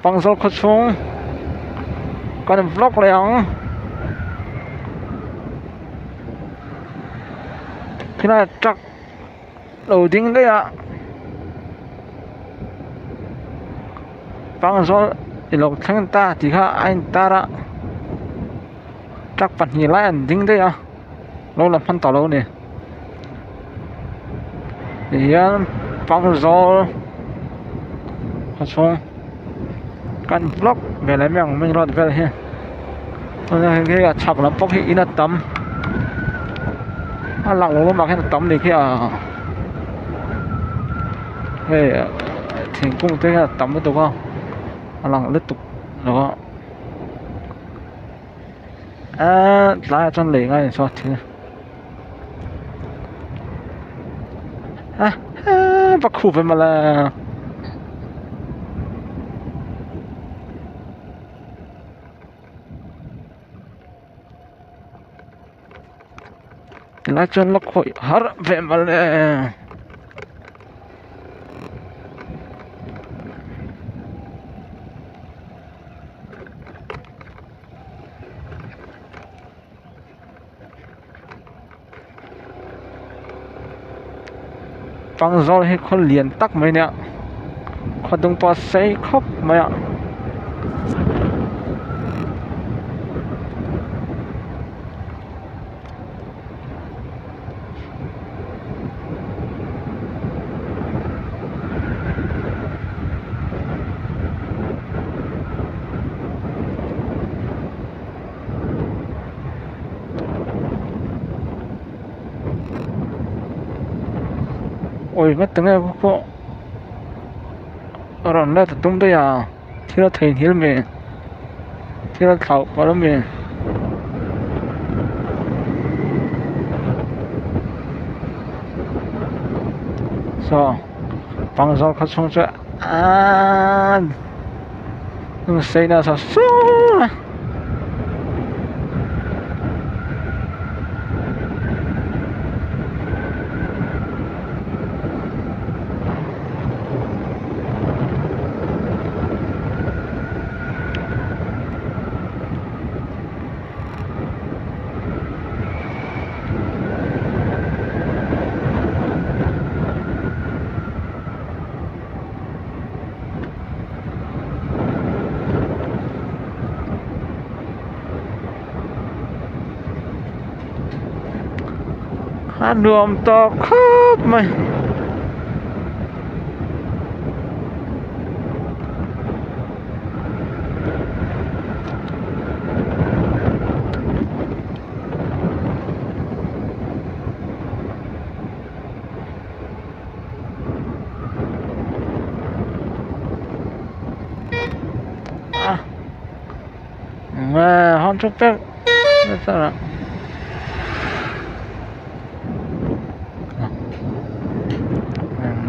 bằng số khóa xuống con vlog liền thế là chắc đầu tiên đấy ạ bằng số thì lộc thằng ta thì khác anh ta đã chắc phần nhìn lại anh tính đấy ạ lâu làm phân tỏ lâu nè thì bằng số khóa xuống con vlog về lại mình rồi về here cái chọc lắm bốc hiện là tấm lặng nó mặc cái tấm này kia cái thành công tới là tấm cái tục không lặng liên tục đó lại trong lề ngay sao thế bắt khu về mà là lại cho nó khỏi hết về mà là bằng rồi hay con liền tắc mấy nè con đông to xây khóc mấy ạ ôi mất tiếng em cô rồi nó tập trung đây à thì nó thành hiếu mình thì nó thảo vào đó mình sao bằng rồi khóa xuống cho nhưng xây ra sao số đường to khắp mày mà không chút biết sao là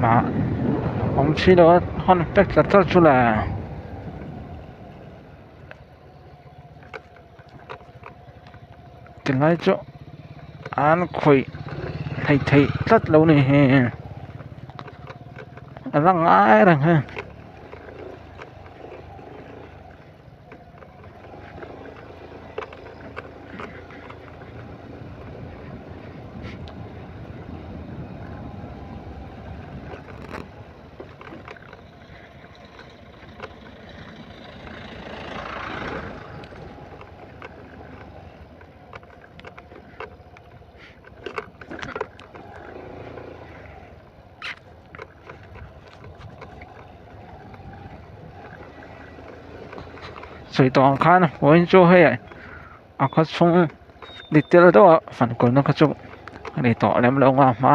mà ông chỉ đó không biết là thật sự là từ nãy chỗ ăn khuy thầy rất lâu này đang ngái rằng ha水道看我做嘿เขาชงดิเตอร์ตัวฝันคนนั้นเขาชงดิต่อแล้วลงมา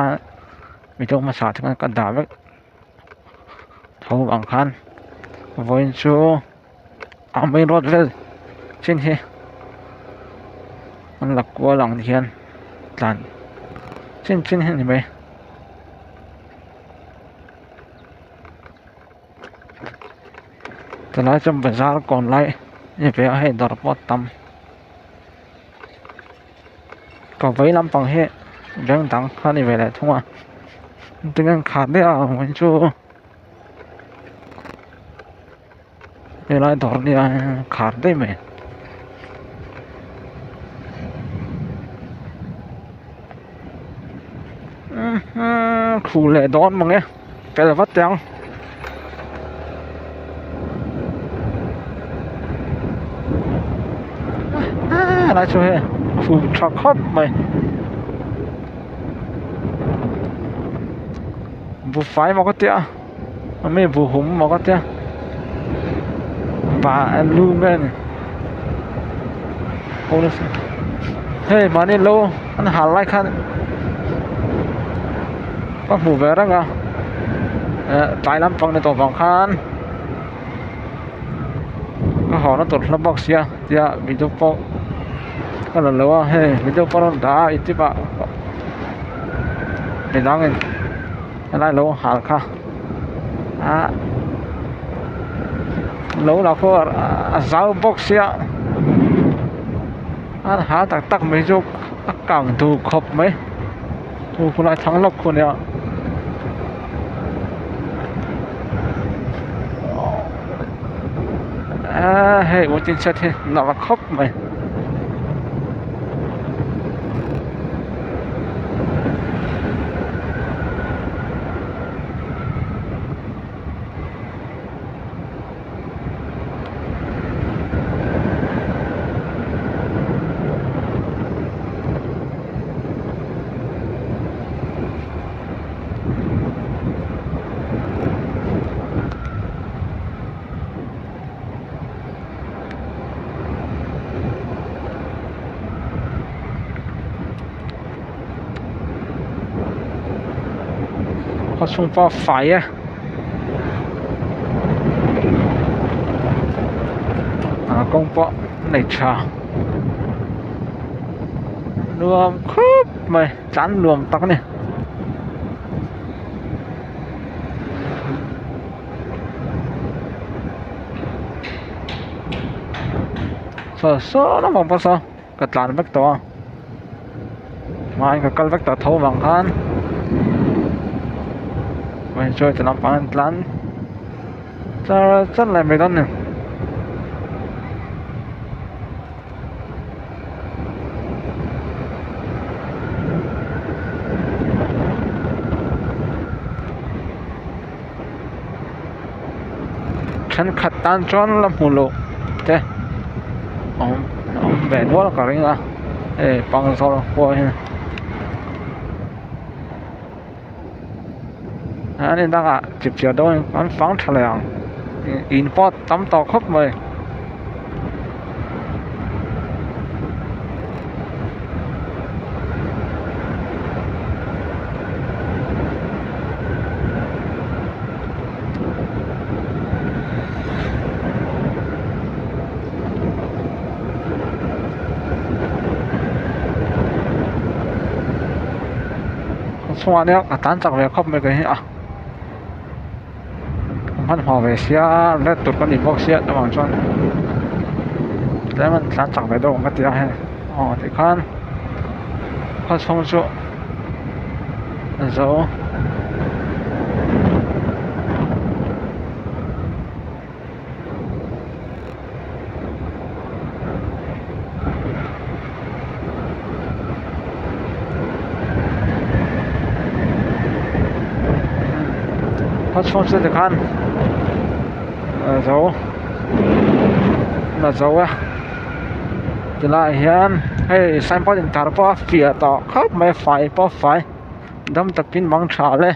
มีตรงมาสาดกันกันดาบเท่าบางคันวันชูไม่รอดเลยเช่นเฮมันหลักกว่าหลังเทียนหลันเช่นเห็นไหมแต่ละจำเป็นซาก่อนไล่อย่าไปให้ดอกปอดต่ำก็ไว้ลำฟังให้เรื่องดังข้านี่ไปเลยทุ่งอ่ะตึงกันขาดได้อ่ะมันชู Ela dorni khar dei me khu le don mange pel vat yang lại cho he khu truck hop mày bu phái mà có tia mấy bu húng mà có tia và lu men ôi hey mà nên lâu anh hà lại khăn có phủ về đó à trái lắm bằng này tổ vòng khan có họ nó tụt nó bọc xia tia bị chụp po cái lần lâu hey bị chụp po nó đá ít chút bạ để đang này lại lâu hà kha lâu là có giáo bọc xia anh há tắc tắc mấy chục càng thu khop mấy thu con lại thắng lộc con nè hey một tin chết nó là khóc mày họ xung vào phải công vợ này chả luồng khớp mày chán luồng tắc này sợ nó bằng bao sao cái làn vách to mà anh cái vách to thâu bằng khan mày chơi cho nó bằng làn rất là mày đón nè chân khát tan tròn làm mù lộ thế ông về nữa là cả riêng bằng sau rồi nên đang chụp chiều đôi hắn phóng trở lại import tắm tàu khóc mày xóa nữa cả tán chặt về khóc mấy cái hắn họ về xia lấy tụt con đi bóc xia nó bằng chân lấy mình tán chặt về đâu cái tiếng hay thì khan khan xong chỗ rồi khan xong chỗ thì khan dấu là dấu thì lại hiện hey xem bao nhiêu thằng bao phía tao khóc mấy phải đâm tắc kín bằng trà lên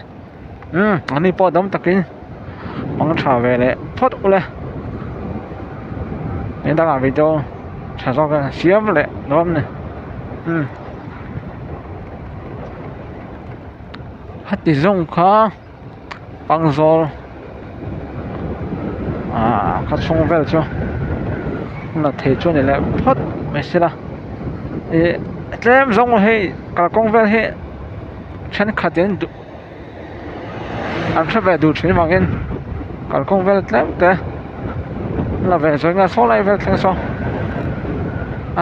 anh đi bao đâm tắc kín bằng trà về lại phốt lên nên ta làm video trả cho cái xiêm lại đúng này hết thì dùng khó bằng rồi khát xong về chưa là thể cho này lại phốt mấy xí là em giống hay cả công việc hay chân khát đến anh sẽ về đủ chuyện bằng in cả công việc lắm thế là về rồi nghe số lại về thế sao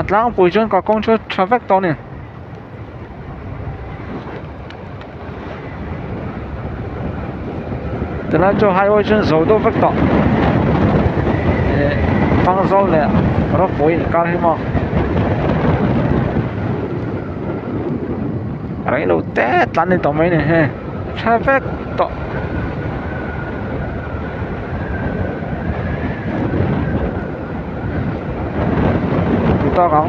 lang bùi chân cả công chúa trả vét to nè từ nay cho hai ôi chân dầu đâu vét to zol le ro poi kar hi ma rai lo te tan ni to mai ne he traffic to to kang